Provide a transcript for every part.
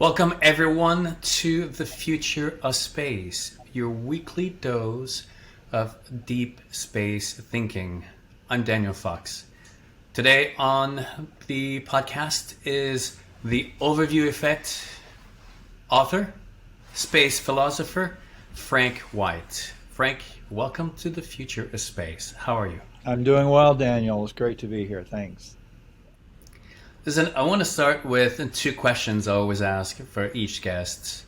Welcome, everyone, to the future of space, your weekly dose of deep space thinking. I'm Daniel Fox. Today on the podcast is the Overview Effect author, space philosopher, Frank White. Frank, welcome to the future of space. How are you? I'm doing well, Daniel. It's great to be here. Thanks. Listen, I want to start with two questions I always ask for each guest.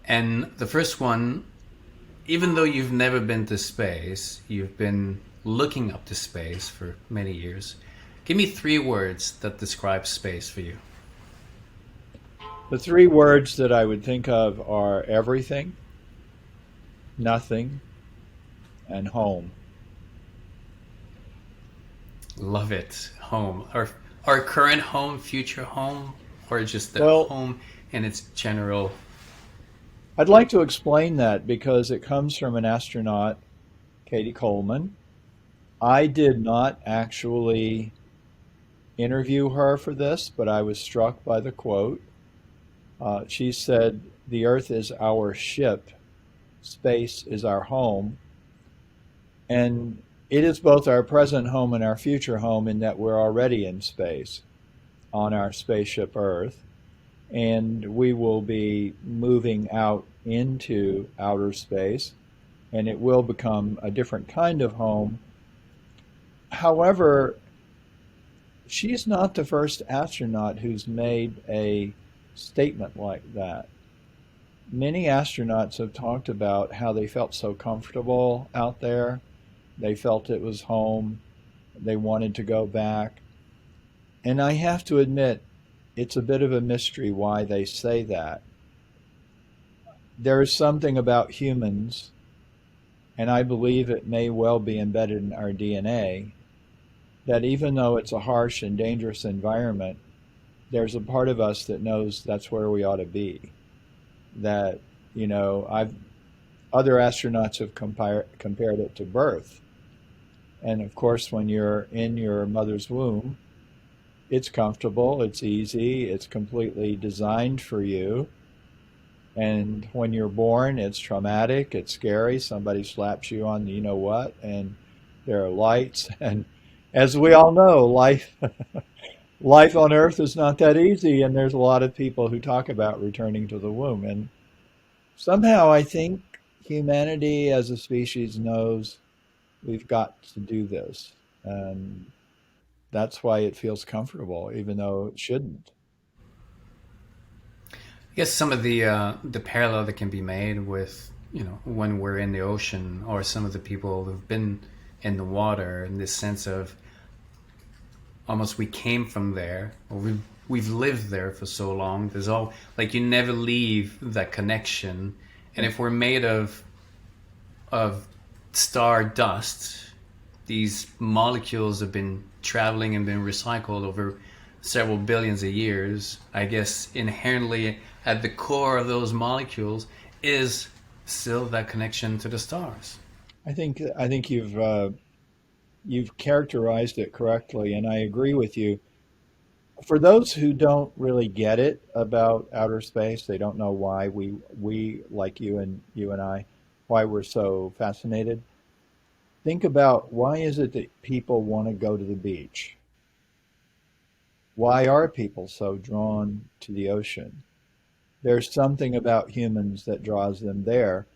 And the first one, even though you've never been to space, you've been looking up to space for many years. Give me three words that describe space for you. The three words that I would think of are everything, nothing, and home. Love it. Home. Our current home, future home, or just the Well, home in its general. I'd like to explain that because it comes from an astronaut, Katie Coleman. I did not actually interview her for this, but I was struck by the quote. She said, "The Earth is our ship, space is our home." And it is both our present home and our future home in that we're already in space on our spaceship Earth. And we will be moving out into outer space, and it will become a different kind of home. However, she's not the first astronaut who's made a statement like that. Many astronauts have talked about how they felt so comfortable out there. They felt it was home. They wanted to go back. And I have to admit, it's a bit of a mystery why they say that. There is something about humans, and I believe it may well be embedded in our DNA, that even though it's a harsh and dangerous environment, there's a part of us that knows that's where we ought to be. That, I've other astronauts have compared it to birth. And of course, when you're in your mother's womb, it's comfortable, it's easy, it's completely designed for you. And when you're born, it's traumatic, it's scary. Somebody slaps you on the you know what, and there are lights. And as we all know, life on Earth is not that easy. And there's a lot of people who talk about returning to the womb. And somehow I think humanity as a species knows we've got to do this. And that's why it feels comfortable, even though it shouldn't. I guess some of the parallel that can be made with when we're in the ocean, or some of the people who've been in the water, in this sense of almost we came from there, or we've lived there for so long. There's all like you never leave that connection, and if we're made of star dust, these molecules have been traveling and been recycled over several billions of years. I guess inherently at the core of those molecules is still that connection to the stars. I think you've characterized it correctly, and I agree with you. For those who don't really get it about outer space, they don't know why we like you and I, why we're so fascinated. Think about why is it that people want to go to the beach? Why are people so drawn to the ocean? There's something about humans that draws them there.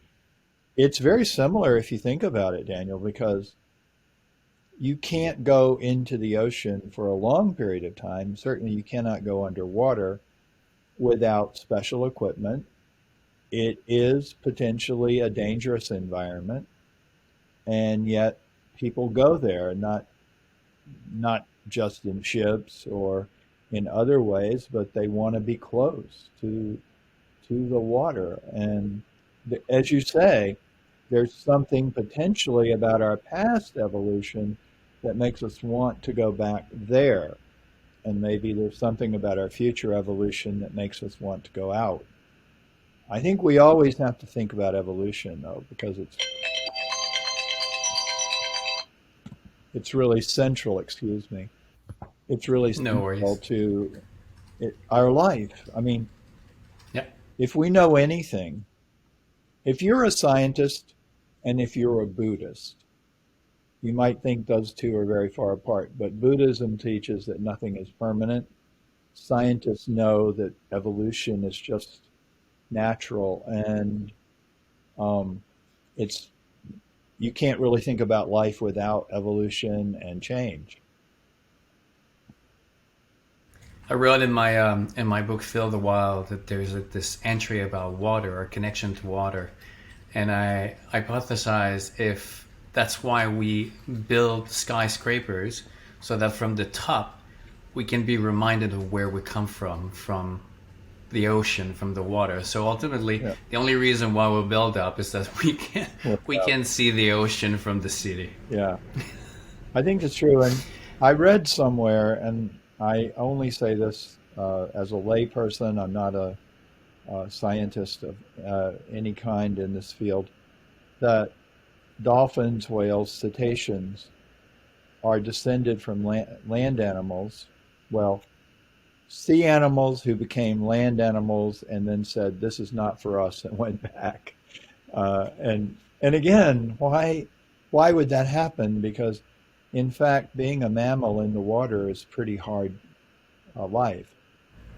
It's very similar if you think about it, Daniel, because you can't go into the ocean for a long period of time. Certainly, you cannot go underwater without special equipment. It is potentially a dangerous environment, and yet people go there, not just in ships or in other ways, but they want to be close to the water. And as you say, there's something potentially about our past evolution that makes us want to go back there. And maybe there's something about our future evolution that makes us want to go out. I think we always have to think about evolution, though, because it's really central, excuse me. It's really No central worries. to our life. I mean, If we know anything, if you're a scientist and if you're a Buddhist, you might think those two are very far apart, but Buddhism teaches that nothing is permanent. Scientists know that evolution is just natural, and um, it's you can't really think about life without evolution and change. I wrote in my book Fill the Wild that there's this entry about water or connection to water, and I hypothesized if that's why we build skyscrapers so that from the top we can be reminded of where we come from the ocean, from the water. So ultimately, Yeah, the only reason why we build up is that we without, can see the ocean from the city. yeah. I think it's true. And I read somewhere, and I only say this as a layperson, I'm not a scientist of any kind in this field, that dolphins, whales, cetaceans are descended from land animals. Well, sea animals who became land animals and then said, "This is not for us," and went back. And again, why would that happen? Because in fact, being a mammal in the water is pretty hard life.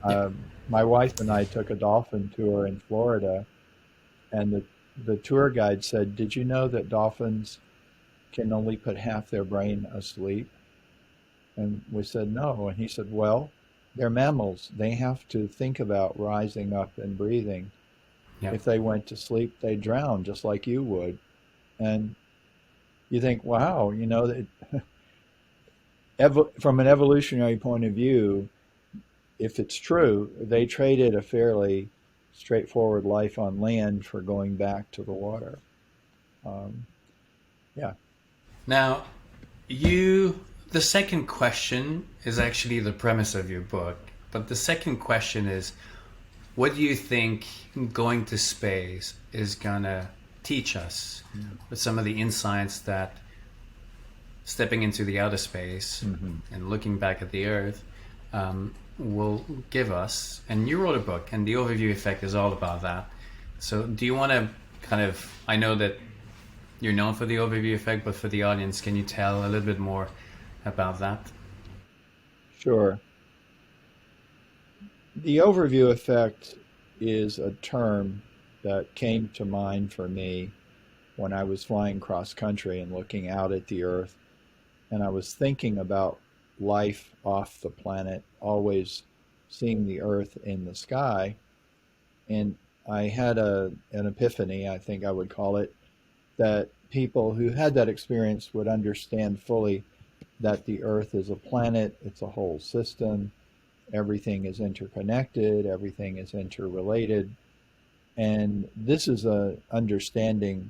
Yeah. My wife and I took a dolphin tour in Florida, and the tour guide said, "Did you know that dolphins can only put half their brain asleep?" And we said, "No." And he said, "Well, they're mammals. They have to think about rising up and breathing. Yeah. If they went to sleep, they'd drown just like you would." And you think, wow, from an evolutionary point of view, if it's true, they traded a fairly straightforward life on land for going back to the water. Um, yeah. Now, you the second question is actually the premise of your book, but the second question is, what do you think going to space is gonna teach us with some of the insights that stepping into the outer space Mm-hmm. and looking back at the Earth will give us? And you wrote a book, and the overview effect is all about that. So, do you want to kind of? I know that you're known for the overview effect, but for the audience, can you tell a little bit more about that? Sure. The overview effect is a term that came to mind for me when I was flying cross country and looking out at the Earth. And I was thinking about life off the planet, always seeing the Earth in the sky. And I had an epiphany, I think I would call it, that people who had that experience would understand fully that the Earth is a planet, it's a whole system, everything is interconnected, everything is interrelated. And this is a understanding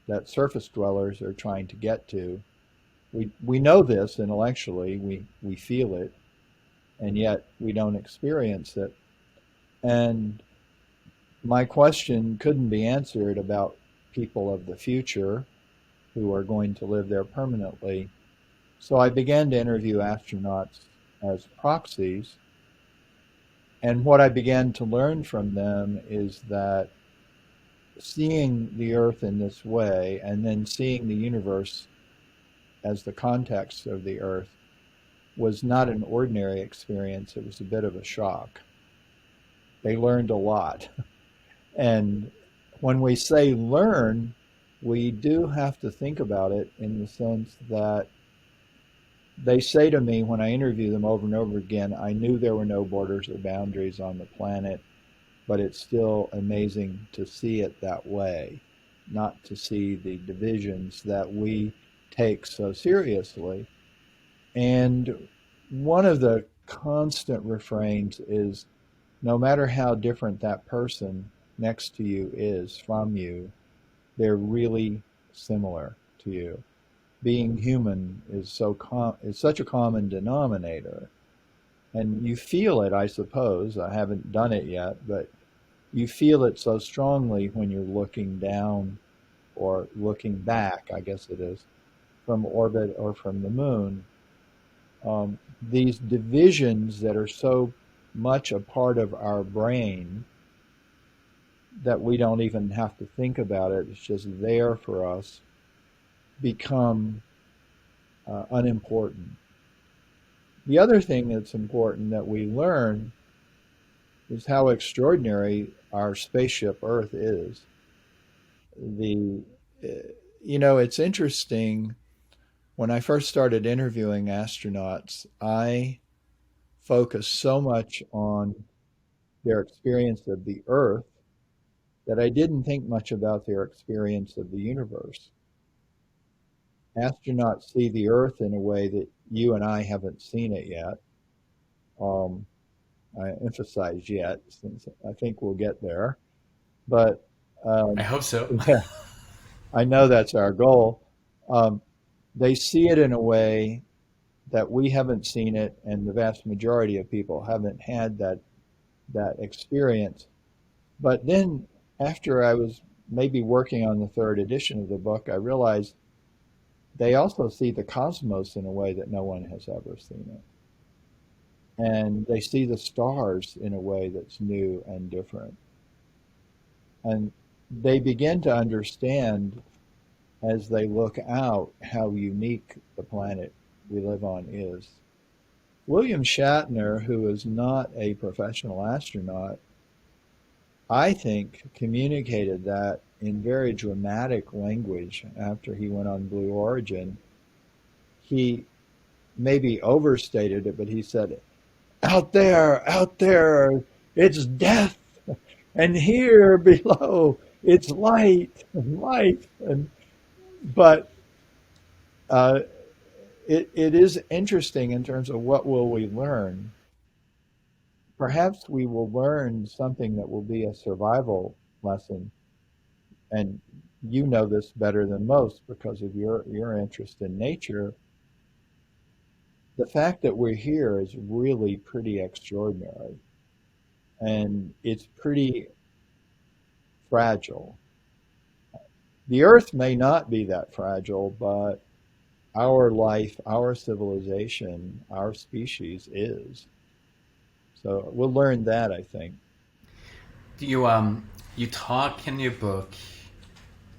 that surface dwellers are trying to get to. We know this intellectually, we feel it, and yet we don't experience it. And my question couldn't be answered about people of the future who are going to live there permanently. So I began to interview astronauts as proxies. And what I began to learn from them is that seeing the Earth in this way and then seeing the universe as the context of the Earth was not an ordinary experience. It was a bit of a shock. They learned a lot. And when we say learn, we do have to think about it in the sense that they say to me when I interview them over and over again, "I knew there were no borders or boundaries on the planet, but it's still amazing to see it that way, not to see the divisions that we take so seriously." And one of the constant refrains is, no matter how different that person next to you is from you, they're really similar to you. Being human is such a common denominator, and you feel it. I suppose I haven't done it yet, but you feel it so strongly when you're looking down or looking back, I guess it is, from orbit or from the moon. These divisions that are so much a part of our brain that we don't even have to think about it, it's just there for us, become unimportant. The other thing that's important that we learn is how extraordinary our spaceship Earth is. The, it's interesting. When I first started interviewing astronauts, I focused so much on their experience of the Earth that I didn't think much about their experience of the universe. Astronauts see the Earth in a way that you and I haven't seen it yet. Um, I emphasize yet, since I think we'll get there. But I um, hope so. yeah, I know that's our goal. Um, they see it in a way that we haven't seen it, and the vast majority of people haven't had that experience. But then, after I was maybe working on the third edition of the book, I realized they also see the cosmos in a way that no one has ever seen it. And they see the stars in a way that's new and different. And they begin to understand as they look out how unique the planet we live on is. William Shatner, who is not a professional astronaut, I think communicated that in very dramatic language after he went on Blue Origin. He maybe overstated it, but he said, out there, it's death. And here below, it's light and life. But uh, it is interesting in terms of what will we learn. Perhaps we will learn something that will be a survival lesson. And you know this better than most because of your interest in nature. The fact that we're here is really pretty extraordinary. And it's pretty fragile. The earth may not be that fragile, but our life, our civilization, our species is. So we'll learn that, I think. You talk in your book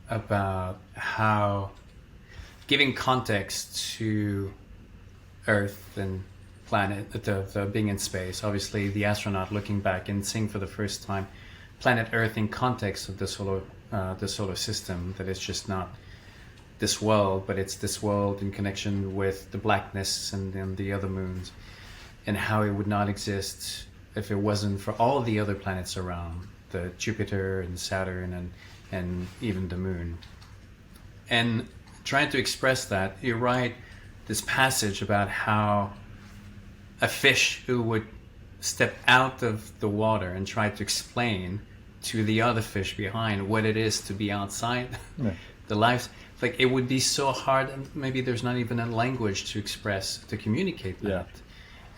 about how giving context to Earth and planet, the being in space. Obviously, the astronaut looking back and seeing for the first time planet Earth in context of the solar system. That it's just not this world, but it's this world in connection with the blackness and the other moons, and how it would not exist if it wasn't for all of the other planets around, the Jupiter and Saturn and even the moon. And trying to express that, you write this passage about how a fish who would step out of the water and try to explain to the other fish behind what it is to be outside Yeah. the lives, like it would be so hard, and maybe there's not even a language to express, to communicate that. Yeah.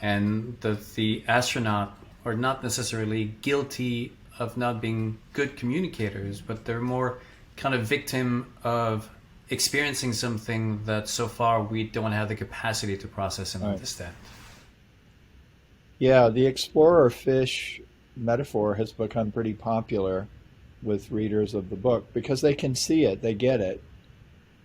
And the astronaut are not necessarily guilty of not being good communicators, but they're more kind of victim of experiencing something that so far we don't have the capacity to process and Right. understand. Yeah, the explorer fish metaphor has become pretty popular with readers of the book because they can see it, they get it.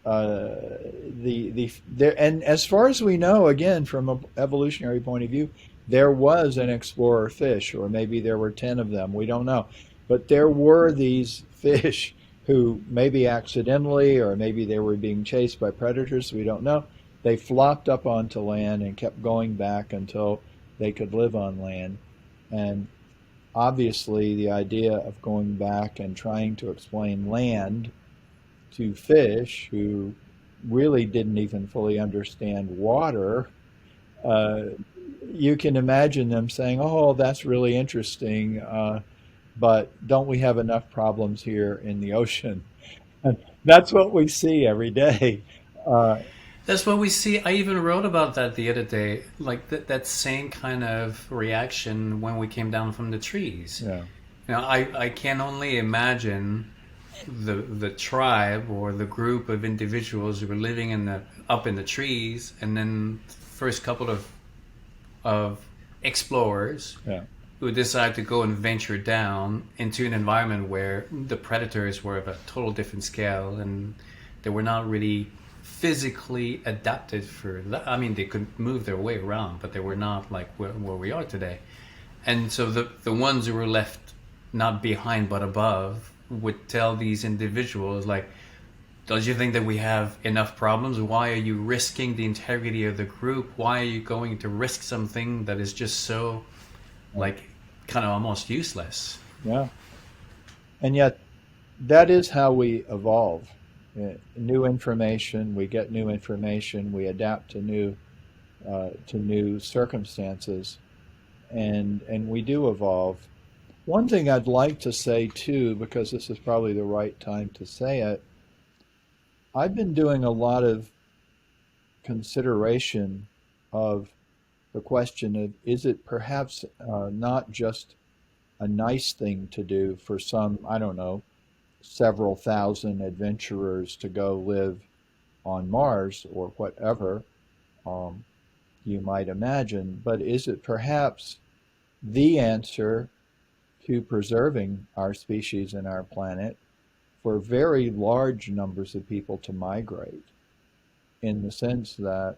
And as far as we know, again, from an evolutionary point of view, there was an explorer fish, or maybe there were 10 of them. We don't know. But there were these fish who maybe accidentally, or maybe they were being chased by predators, we don't know. They flopped up onto land and kept going back until they could live on land. And obviously, the idea of going back and trying to explain land to fish who really didn't even fully understand water, uh, you can imagine them saying, "Oh, that's really interesting, but don't we have enough problems here in the ocean?" And that's what we see every day. Uh, That's what we see. I even wrote about that the other day, like that same kind of reaction when we came down from the trees. yeah, I can only imagine the tribe or the group of individuals who were living up in the trees, and then first couple of explorers, yeah, would decide to go and venture down into an environment where the predators were of a total different scale and they were not really physically adapted for that. I mean, they could move their way around, but they were not like where we are today. And so the ones who were left not behind but above would tell these individuals like, don't you think that we have enough problems? Why are you risking the integrity of the group? Why are you going to risk something that is just so like kind of almost useless? Yeah. And yet, that is how we evolve. New information, we get new information, we adapt to new circumstances, and we do evolve. One thing I'd like to say too, because this is probably the right time to say it, I've been doing a lot of consideration of the question of, is it perhaps not just a nice thing to do for some, I don't know, several thousand adventurers to go live on Mars or whatever you might imagine, but is it perhaps the answer to preserving our species and our planet for very large numbers of people to migrate? In the sense that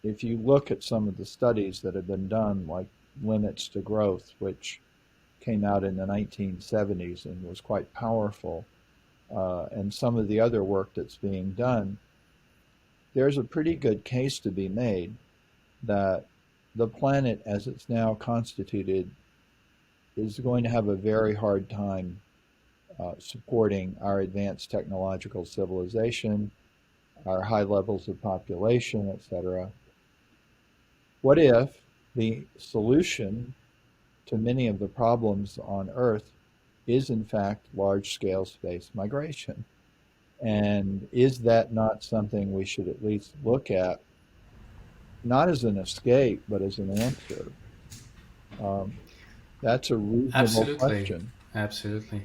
if you look at some of the studies that have been done, like Limits to Growth, which came out in the 1970s and was quite powerful, and some of the other work that's being done, there's a pretty good case to be made that the planet as it's now constituted is going to have a very hard time supporting our advanced technological civilization, our high levels of population, etc. What if the solution to many of the problems on Earth is in fact large-scale space migration? And is that not something we should at least look at, not as an escape, but as an answer? Um, that's a reasonable Absolutely, question. absolutely.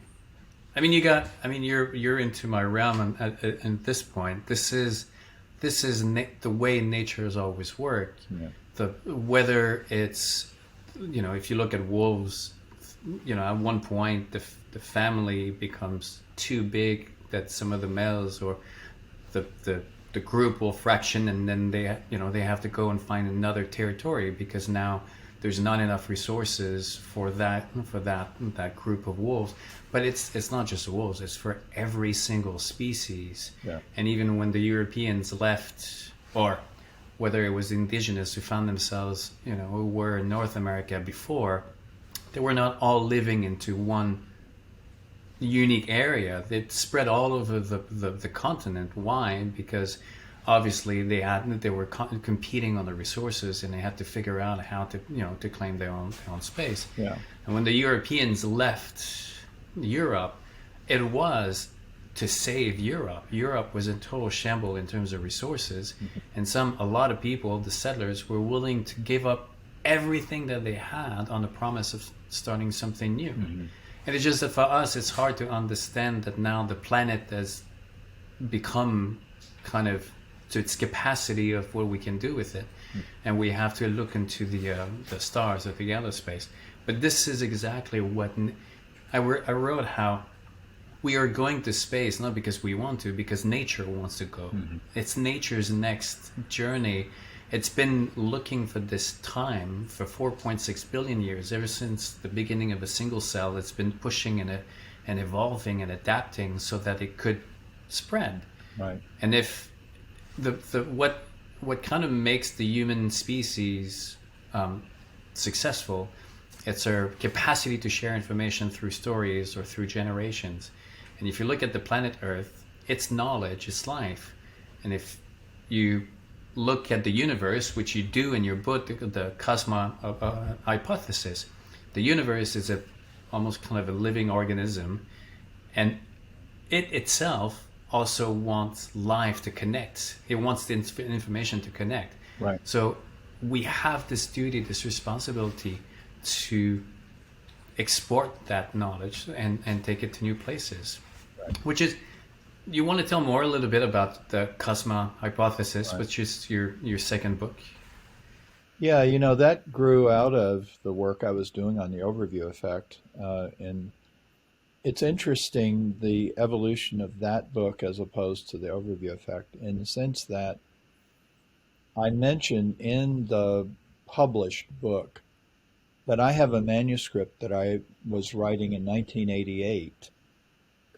I mean, you got. I mean, you're into my realm, and at this point, this is the way nature has always worked. Yeah. Whether it's, if you look at wolves, at one point the family becomes too big that some of the males or the group will fraction, and then they have to go and find another territory because now there's not enough resources for that group of wolves. But it's not just wolves, it's for every single species. Yeah. And even when the Europeans left, or whether it was indigenous who found themselves, who were in North America before, they were not all living into one unique area. They spread all over the continent. Why? Because obviously they were competing on the resources, and they had to figure out how to claim their own space. Yeah. And when the Europeans left Europe, it was to save Europe. Europe was in total shambles in terms of resources, and a lot of people, the settlers, were willing to give up everything that they had on the promise of starting something new. And it's just that for us, it's hard to understand that now the planet has become kind of to its capacity of what we can do with it, and we have to look into the stars of the outer space. But this is exactly what I wrote, how we are going to space not because we want to, because nature wants to go. It's nature's next journey. It's been looking for this time for 4.6 billion years, ever since the beginning of a single cell. It's been pushing and evolving and adapting so that it could spread. Right. And if what kind of makes the human species successful, it's our capacity to share information through stories or through generations. And if you look at the planet Earth, it's knowledge, it's life. And if you look at the universe, which you do in your book, the Cosma Hypothesis, the universe is almost kind of a living organism, and it itself also wants life to connect. It wants the information to connect. Right. So we have this duty, this responsibility to export that knowledge and take it to new places. Right. Which is, you want to tell more a little bit about the Cosma Hypothesis, Right. which is your second book? Yeah, that grew out of the work I was doing on the overview effect. And it's interesting the evolution of that book as opposed to the overview effect in the sense that I mentioned in the published book that I have a manuscript that I was writing in 1988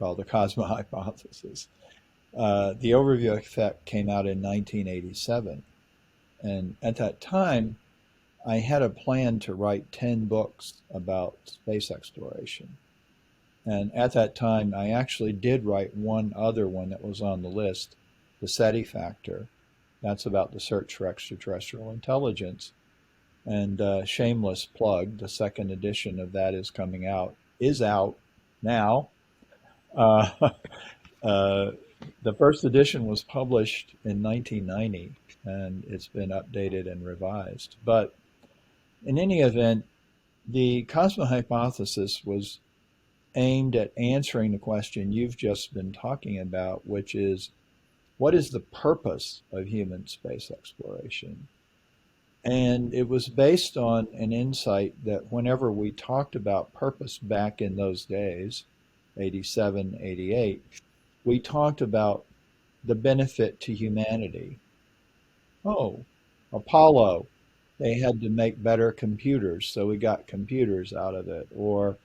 called the Cosma Hypothesis. The overview effect came out in 1987. And at that time, I had a plan to write 10 books about space exploration. And at that time, I actually did write one other one that was on the list, the SETI factor. That's about the search for extraterrestrial intelligence. And shameless plug, the second edition of that is out now. Uh, uh, the first edition was published in 1990, and it's been updated and revised. But in any event, the Cosmo hypothesis was aimed at answering the question you've just been talking about, which is what is the purpose of human space exploration? And it was based on an insight that whenever we talked about purpose back in those days, 87, 88, we talked about the benefit to humanity. Oh, Apollo, they had to make better computers, so we got computers out of it. Or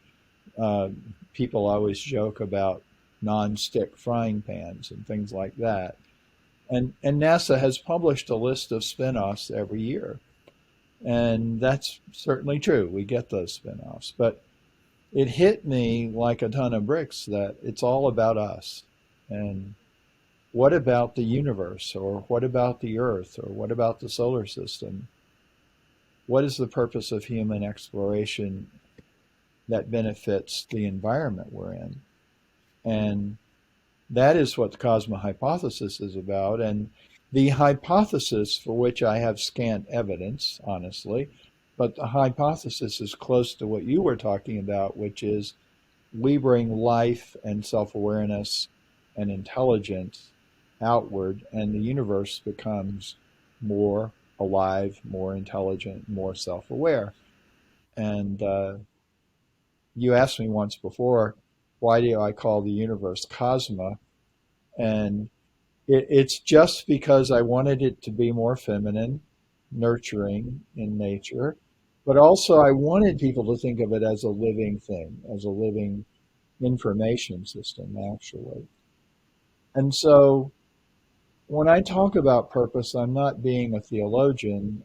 uh, people always joke about non-stick frying pans and things like that. And NASA has published a list of spinoffs every year. And that's certainly true. We get those spinoffs. But it hit me like a ton of bricks that it's all about us. And what about the universe? Or what about the Earth? Or what about the solar system? What is the purpose of human exploration that benefits the environment we're in? And that is what the Cosma Hypothesis is about. And the hypothesis, for which I have scant evidence, honestly, but the hypothesis is close to what you were talking about, which is we bring life and self-awareness and intelligence outward, and the universe becomes more alive, more intelligent, more self-aware. And you asked me once before, why do I call the universe Cosma? And it's just because I wanted it to be more feminine, nurturing in nature, but also I wanted people to think of it as a living thing, as a living information system, actually. And so when I talk about purpose, I'm not being a theologian.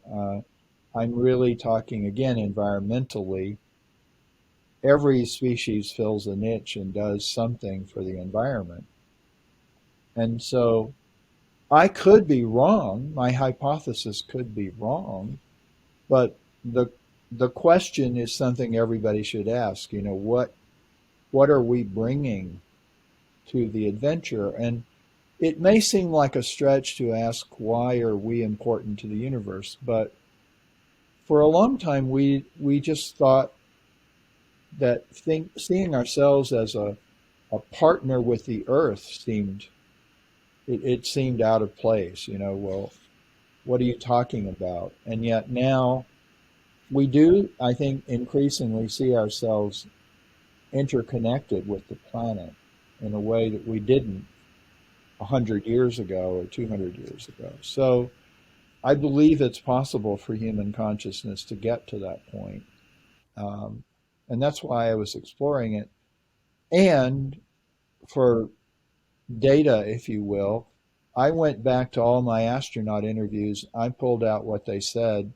I'm really talking, again, environmentally. Every species fills a niche and does something for the environment. And so I could be wrong. My hypothesis could be wrong, but the the question is something everybody should ask. What are we bringing to the adventure? And it may seem like a stretch to ask why are we important to the universe, but for a long time we just thought that seeing ourselves as a partner with the earth it seemed out of place. Well, what are you talking about? And yet now we do, I think, increasingly see ourselves interconnected with the planet in a way that we didn't 100 years ago or 200 years ago. So I believe it's possible for human consciousness to get to that point. Um, and that's why I was exploring it. And for data, if you will, I went back to all my astronaut interviews. I pulled out what they said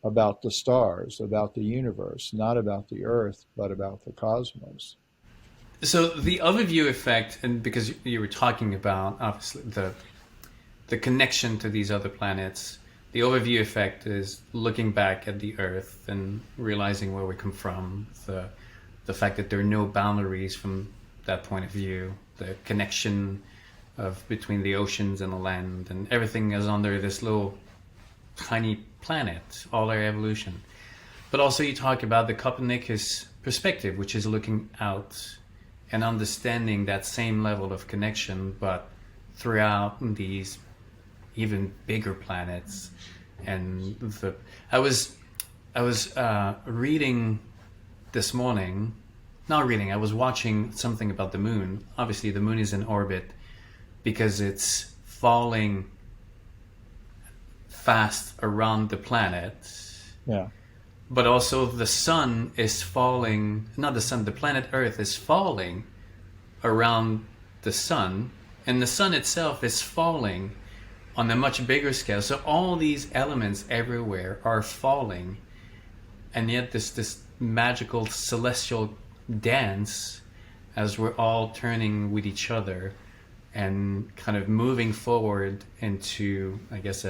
about the stars, about the universe, not about the Earth, but about the cosmos. So the overview effect, and because you were talking about obviously the connection to these other planets, the overview effect is looking back at the Earth and realizing where we come from, the fact that there are no boundaries from that point of view, the connection of between the oceans and the land, and everything is under this little tiny planet, all our evolution. But also you talk about the Copernican perspective, which is looking out and understanding that same level of connection, but throughout these even bigger planets. And I was reading this morning, not reading, I was watching something about the moon. Obviously, the moon is in orbit because it's falling fast around the planet, Yeah. but also the sun is falling, not the sun, the planet Earth is falling around the sun, and the sun itself is falling on a much bigger scale. So all these elements everywhere are falling, and yet this magical celestial dance as we're all turning with each other and kind of moving forward into, I guess,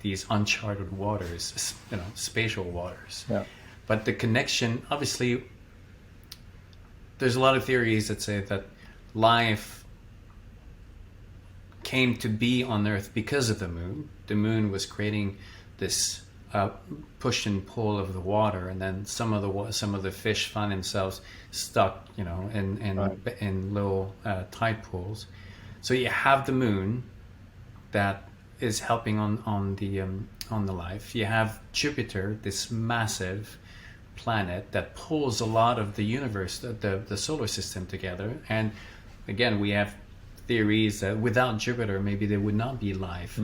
these uncharted waters, spatial waters. Yeah. But the connection, obviously, there's a lot of theories that say that life came to be on Earth because of the moon. The moon was creating this push and pull of the water, and then some of the fish find themselves stuck, in little tide pools. So you have the moon that is helping on the life. You have Jupiter, this massive planet that pulls a lot of the universe, the solar system together. And again, we have theories that without Jupiter, maybe there would not be life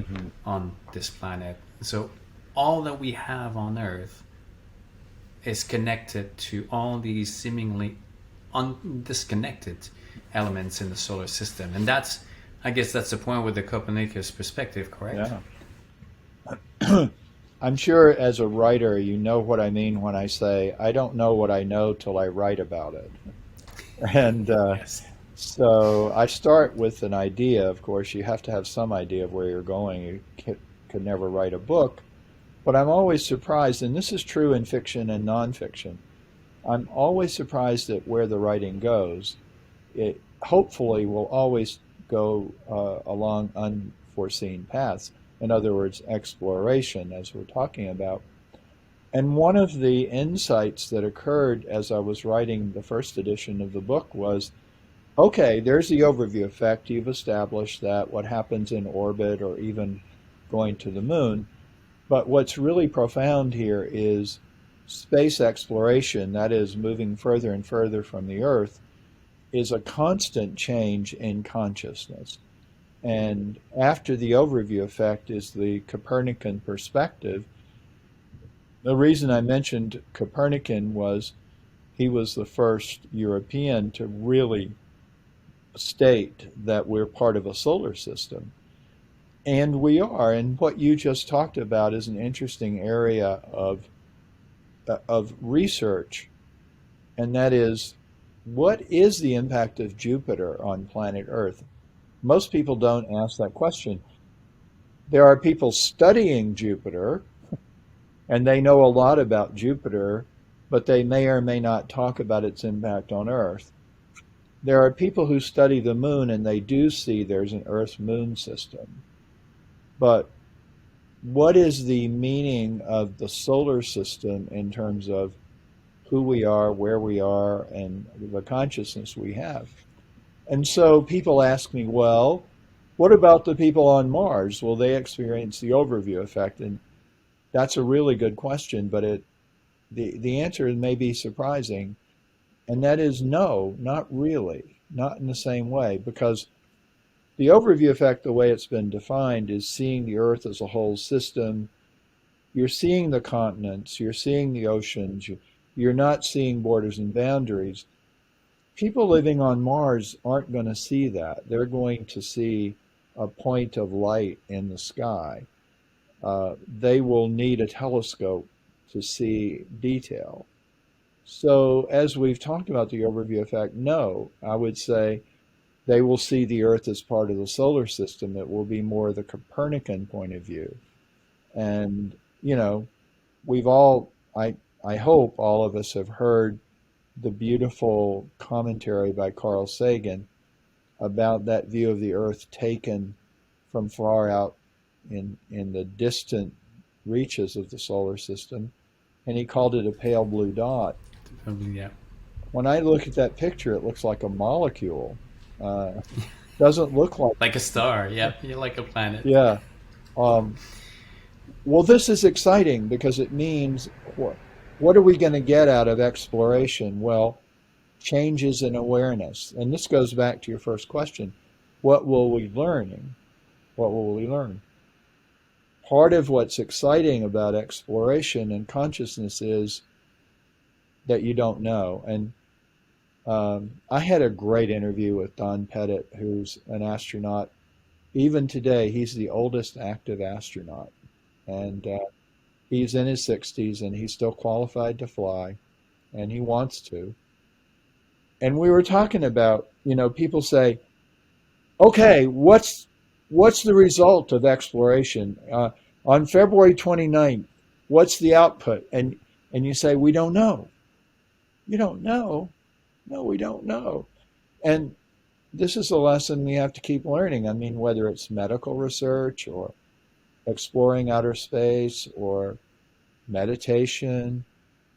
on this planet. So all that we have on Earth is connected to all these seemingly disconnected elements in the solar system. And I guess that's the point with the Copernican perspective, correct? Yeah. I'm sure as a writer, you know what I mean when I say, I don't know what I know till I write about it. And Yes. so I start with an idea. Of course, you have to have some idea of where you're going. You could never write a book. But I'm always surprised, and this is true in fiction and nonfiction, I'm always surprised at where the writing goes. It hopefully will always go along unforeseen paths. In other words, exploration, as we're talking about. And one of the insights that occurred as I was writing the first edition of the book was, okay, there's the overview effect. You've established that, what happens in orbit or even going to the moon. But what's really profound here is space exploration, that is, moving further and further from the Earth, is a constant change in consciousness. And after the overview effect is the Copernican perspective. The reason I mentioned Copernican was he was the first European to really state that we're part of a solar system. And we are. And what you just talked about is an interesting area of research. And that is, what is the impact of Jupiter on planet Earth? Most people don't ask that question. There are people studying Jupiter, and they know a lot about Jupiter, but they may or may not talk about its impact on Earth. There are people who study the moon, and they do see there's an Earth-Moon system. But what is the meaning of the solar system in terms of who we are, where we are, and the consciousness we have? And so people ask me, well, what about the people on Mars? Will they experience the overview effect? And that's a really good question, but the answer may be surprising. And that is no, not really, not in the same way, because the overview effect, the way it's been defined, is seeing the Earth as a whole system. You're seeing the continents, you're seeing the oceans, you're not seeing borders and boundaries. People living on Mars aren't going to see that. They're going to see a point of light in the sky. They will need a telescope to see detail. So as we've talked about the overview effect, no, I would say they will see the Earth as part of the solar system. It will be more the Copernican point of view. And, we've all, I hope all of us have heard the beautiful commentary by Carl Sagan about that view of the Earth taken from far out in the distant reaches of the solar system. And he called it a pale blue dot. Yeah. When I look at that picture, it looks like a molecule. Doesn't look like Like a star, yeah, like a planet. yeah. Um, Well, this is exciting because it means what are we going to get out of exploration? Well, changes in awareness. And this goes back to your first question. What will we learn? What will we learn? Part of what's exciting about exploration and consciousness is that you don't know. And I had a great interview with Don Pettit, who's an astronaut. Even today, he's the oldest active astronaut. And he's in his 60s and he's still qualified to fly and he wants to. And we were talking about, people say, okay, what's the result of exploration? On February 29th, what's the output? And you say, we don't know. You don't know? No, we don't know. And this is a lesson we have to keep learning. I mean, whether it's medical research or exploring outer space or meditation,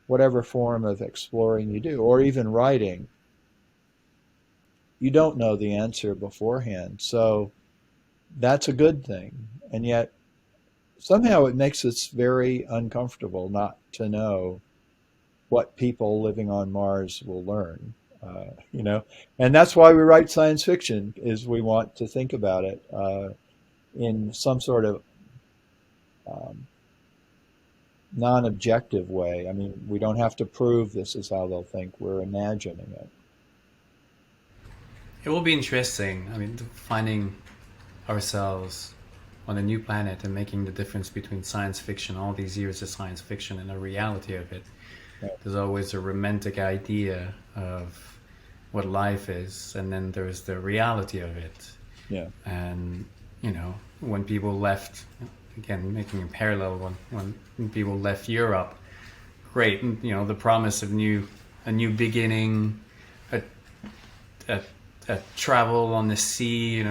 whatever form of exploring you do, or even writing, you don't know the answer beforehand. So that's a good thing. And yet, somehow it makes us very uncomfortable not to know what people living on Mars will learn. And that's why we write science fiction, is we want to think about it in some sort of um, non-objective way. I mean, we don't have to prove this is how they'll think. We're imagining it. It will be interesting. I mean, finding ourselves on a new planet and making the difference between science fiction, all these years of science fiction, and the reality of it. Yeah. There's always a romantic idea of what life is, and then there's the reality of it. Yeah. And when people left, again making a parallel, when people left Europe, great, the promise of a new beginning, a, a, a travel on the sea,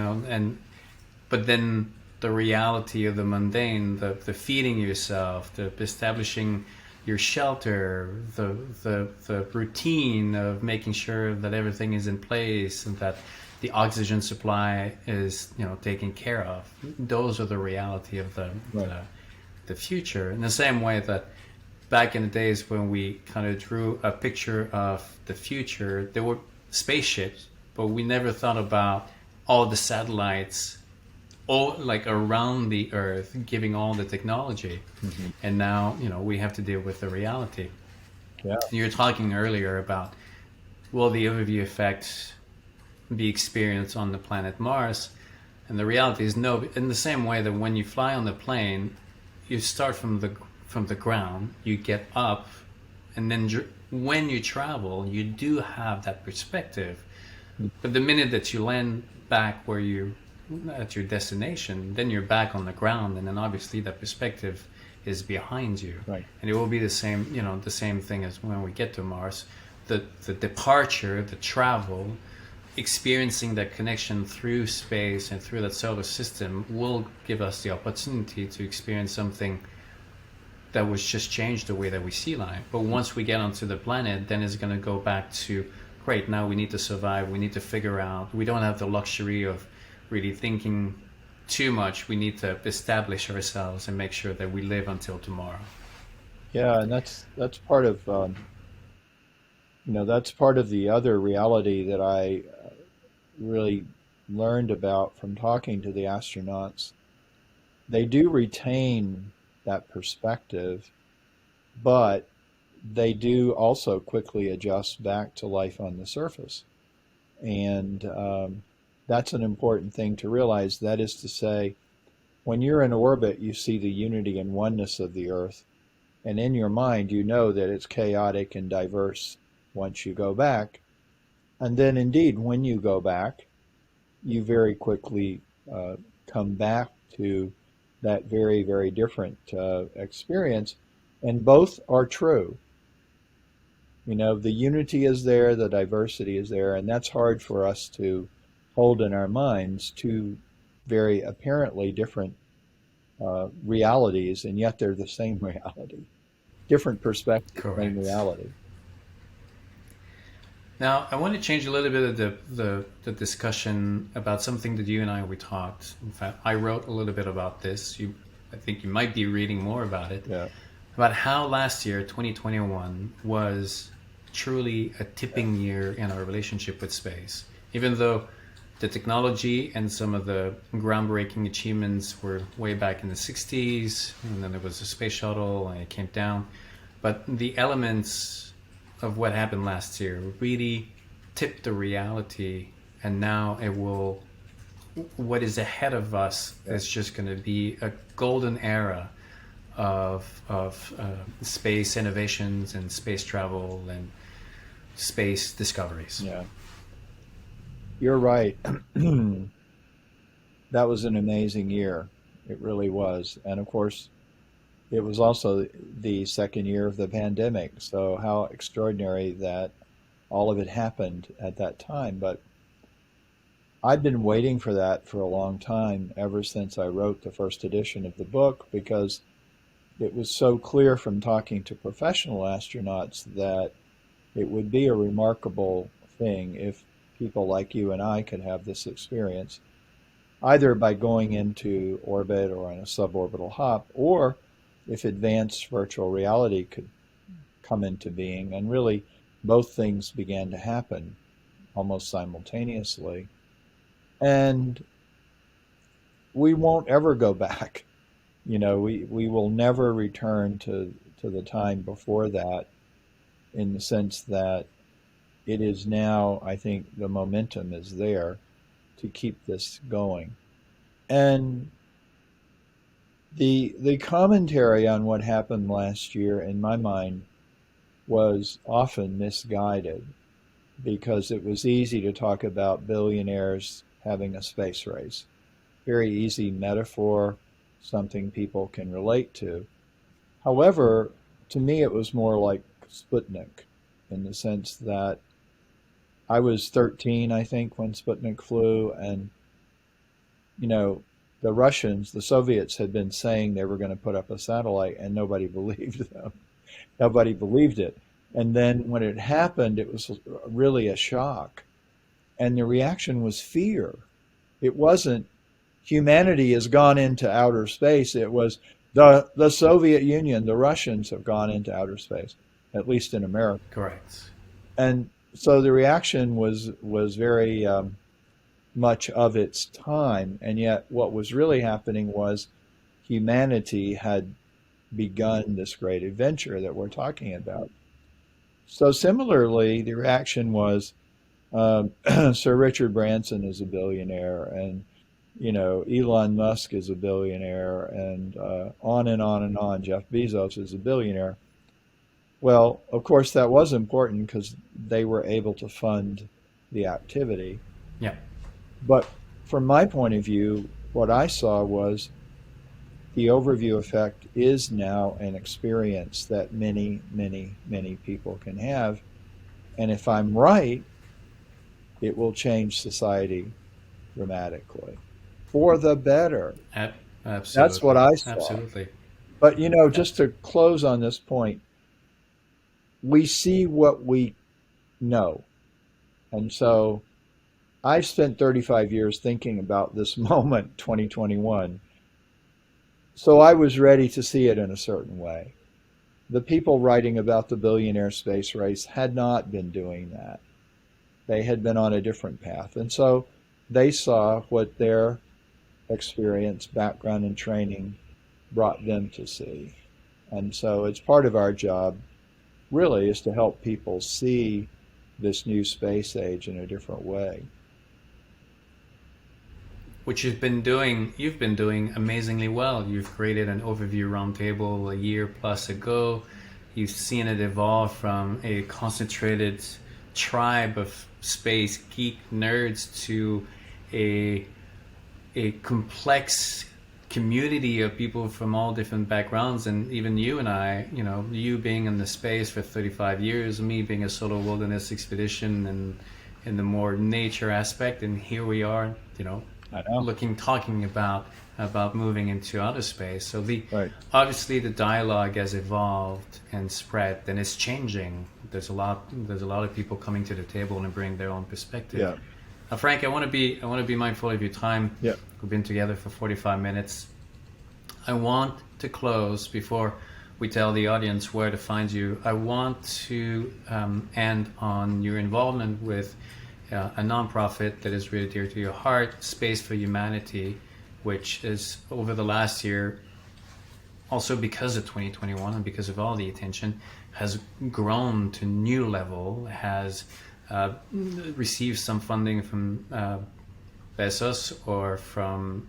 but then the reality of the mundane, the feeding yourself, the establishing your shelter, the routine of making sure that everything is in place and that the oxygen supply is taken care of. Those are the reality of Right. the future. In the same way that back in the days when we kind of drew a picture of the future, there were spaceships, but we never thought about all the satellites all like around the earth giving all the technology. Hmm. And now we have to deal with the reality. Yeah. You were talking earlier about, will the overview effect be experienced on the planet Mars? And the reality is no. In the same way that when you fly on the plane, you start from the ground, you get up, and then when you travel, you do have that perspective. But the minute that you land back where you at your destination, then you're back on the ground, and then obviously that perspective is behind you. Right. And it will be the same, the same thing as when we get to Mars. The departure, the travel, experiencing that connection through space and through that solar system will give us the opportunity to experience something that was just changed the way that we see life. But once we get onto the planet, then it's going to go back to, great, now we need to survive, we need to figure out, we don't have the luxury of really thinking too much. We need to establish ourselves and make sure that we live until tomorrow. Yeah, and that's part of that's part of the other reality that I really learned about from talking to the astronauts. They do retain that perspective, but they do also quickly adjust back to life on the surface. And that's an important thing to realize. That is to say, when you're in orbit, you see the unity and oneness of the Earth. And in your mind, you know that it's chaotic and diverse once you go back. And then, indeed, when you go back, you very quickly come back to that very, very different experience. And both are true. The unity is there, the diversity is there, and that's hard for us to hold in our minds, two very apparently different realities, and yet they're the same reality. Different perspective, same Correct. reality. Now, I want to change a little bit of the discussion about something that you and I we talked. In fact, I wrote a little bit about this. I think you might be reading more about it, Yeah. about how last year, 2021, was truly a tipping year in our relationship with space. Even though the technology and some of the groundbreaking achievements were way back in the 60s, and then there was a space shuttle and it came down. But the elements of what happened last year really tipped the reality, and now it will, what is ahead of us is just going to be a golden era of space innovations and space travel and space discoveries. Yeah. You're right. That was an amazing year. It really was. And of course, it was also the second year of the pandemic. So how extraordinary that all of it happened at that time. But I've been waiting for that for a long time, ever since I wrote the first edition of the book, because it was so clear from talking to professional astronauts that it would be a remarkable thing if people like you and I could have this experience, either by going into orbit or on a suborbital hop, or if advanced virtual reality could come into being. And really, both things began to happen almost simultaneously. And we won't ever go back. We will never return to the time before that, in the sense that it is now, I think the momentum is there to keep this going. And the commentary on what happened last year, in my mind, was often misguided, because it was easy to talk about billionaires having a space race. Very easy metaphor, something people can relate to. However, to me, it was more like Sputnik, in the sense that I was 13, I think, when Sputnik flew, and the Russians, the Soviets, had been saying they were going to put up a satellite, and nobody believed them. Nobody believed it. And then when it happened, it was really a shock. And the reaction was fear. It wasn't humanity has gone into outer space. It was the Soviet Union, the Russians have gone into outer space, at least in America. Correct. And so the reaction was very much of its time. And yet what was really happening was humanity had begun this great adventure that we're talking about. So similarly, the reaction was Sir Richard Branson is a billionaire, and Elon Musk is a billionaire, and on and on and on. Jeff Bezos is a billionaire. Well, of course, that was important because they were able to fund the activity. Yeah. But from my point of view, what I saw was the overview effect is now an experience that many, many, many people can have. And if I'm right, it will change society dramatically for the better. Absolutely. That's what I saw. Absolutely. But, just to close on this point, we see what we know. And so I've spent 35 years thinking about this moment, 2021. So I was ready to see it in a certain way. The people writing about the billionaire space race had not been doing that. They had been on a different path. And so they saw what their experience, background, and training brought them to see. And so it's part of our job, really, is to help people see this new space age in a different way. Which you've been doing amazingly well. You've created an overview roundtable a year plus ago. You've seen it evolve from a concentrated tribe of space geek nerds to a complex community of people from all different backgrounds. And even you and I, you being in the space for 35 years, me being a solo wilderness expedition and in the more nature aspect, and here we are, talking about moving into outer space. So obviously the dialogue has evolved and spread, and it's changing. There's a lot of people coming to the table and bring their own perspective. Yeah. Now, Frank, I want to be mindful of your time. Yeah. We've been together for 45 minutes. I want to close before we tell the audience where to find you. I want to end on your involvement with a nonprofit that is really dear to your heart, Space for Humanity, which is over the last year, also because of 2021 and because of all the attention, has grown to new level, has received some funding from Bezos or from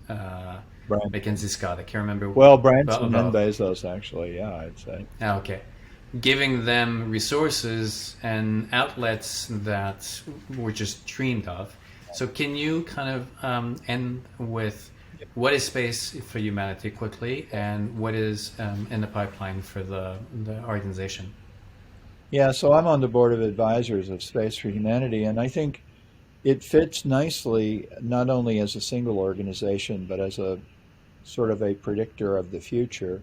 Brand. Mackenzie Scott. I can't remember Well, Branson and about. Bezos, actually, yeah, I'd say. Okay. Giving them resources and outlets that were just dreamed of. So, can you kind of end with what is Space for Humanity quickly, and what is in the pipeline for the organization? Yeah, so I'm on the board of advisors of Space for Humanity, and I think it fits nicely not only as a single organization, but as a sort of a predictor of the future.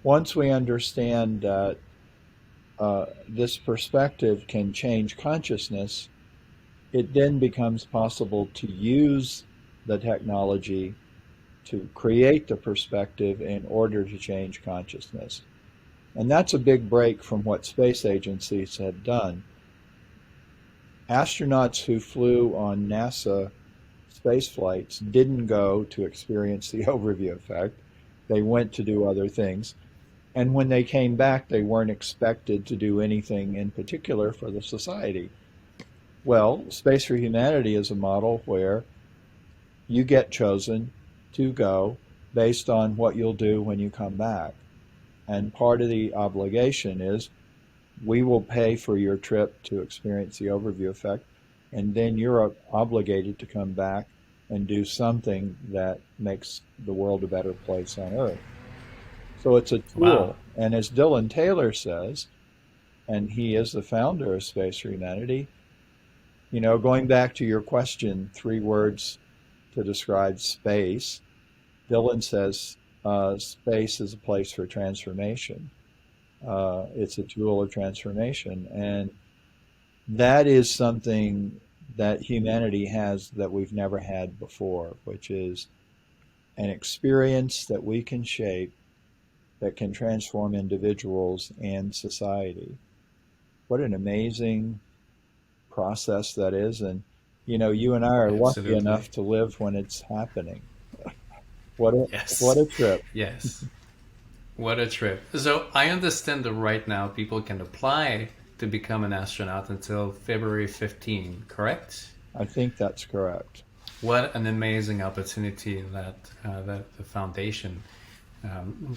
Once we understand that this perspective can change consciousness, it then becomes possible to use the technology to create the perspective in order to change consciousness. And that's a big break from what space agencies had done. Astronauts who flew on NASA space flights didn't go to experience the overview effect. They went to do other things. And when they came back, they weren't expected to do anything in particular for the society. Well, Space for Humanity is a model where you get chosen to go based on what you'll do when you come back. And part of the obligation is we will pay for your trip to experience the overview effect, and then you're obligated to come back and do something that makes the world a better place on Earth. So it's a Wow. tool. And as Dylan Taylor says, and he is the founder of Space for Humanity, going back to your question, 3 words to describe space, Dylan says space is a place for transformation. It's a tool of transformation. And that is something that humanity has that we've never had before, which is an experience that we can shape that can transform individuals and society. What an amazing process that is. And, you and I are lucky Absolutely. enough to live when it's happening. What Yes. a trip. Yes. What a trip. So I understand that right now people can apply to become an astronaut until February 15, correct? I think that's correct. What an amazing opportunity that the foundation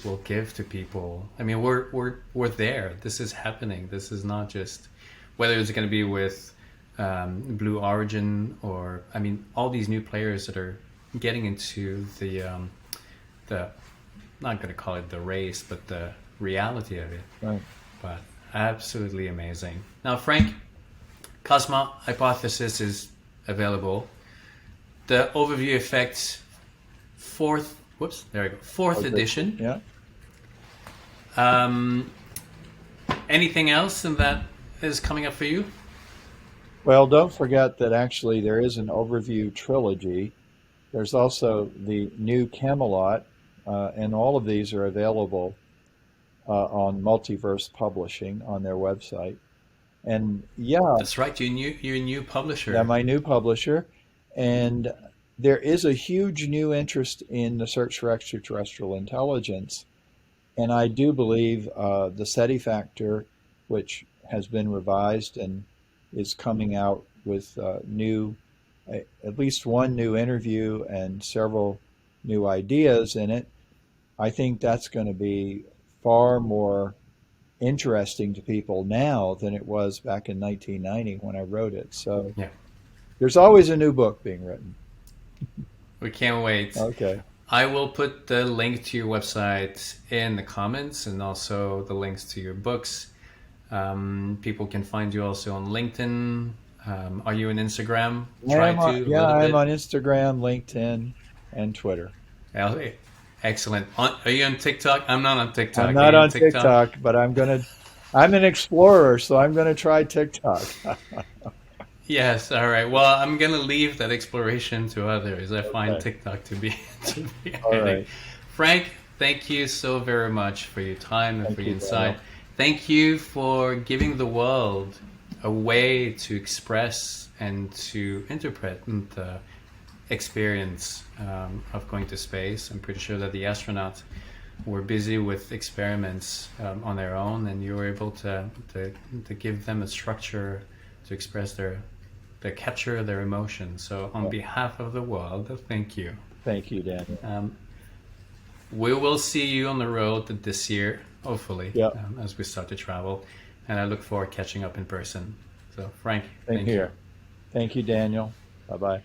will give to people. I mean, we're there. This is happening. This is not just whether it's going to be with Blue Origin or I mean all these new players that are getting into the not going to call it the race, but the reality of it. Right. But absolutely amazing. Now, Frank, Cosma Hypothesis is available. The overview effects fourth Okay. edition. Yeah. Um, anything else that is coming up for you? Well, don't forget that actually there is an overview trilogy. There's also the new Camelot, and all of these are available on Multiverse Publishing on their website. And yeah, That's right. You're a new yeah, publisher. my new publisher. And there is a huge new interest in the search for extraterrestrial intelligence. And I do believe the SETI factor, which has been revised and is coming out with at least one new interview and several new ideas in it, I think that's going to be far more interesting to people now than it was back in 1990 when I wrote it. So Yeah, there's always a new book being written. we can't wait. Okay. I will put the link to your website in the comments and also the links to your books. People can find you also on LinkedIn. Are you on Instagram? Try to a little I'm bit. on Instagram, LinkedIn, and Twitter. Okay. Excellent. Are you on TikTok? I'm not on I'm TikTok. Are not you on on TikTok? TikTok, but I'm an explorer, so I'm gonna try TikTok. Yes. All right. Well, I'm gonna leave that exploration to others. I find Okay. TikTok to be to be All exciting. right. Frank, Thank you so very much for your time and for Thank your you, Daniel. insight. Thank you for giving the world a way to express and to interpret the experience of going to space. I'm pretty sure that the astronauts were busy with experiments on their own, and you were able to give them a structure to express to capture their emotions. So on behalf of the world, thank you. Thank you, Daniel. We will see you on the road this year, hopefully, Yep. as we start to travel. And I look forward to catching up in person. So, Frank, Same thank you. here. Thank you, Daniel. Bye bye.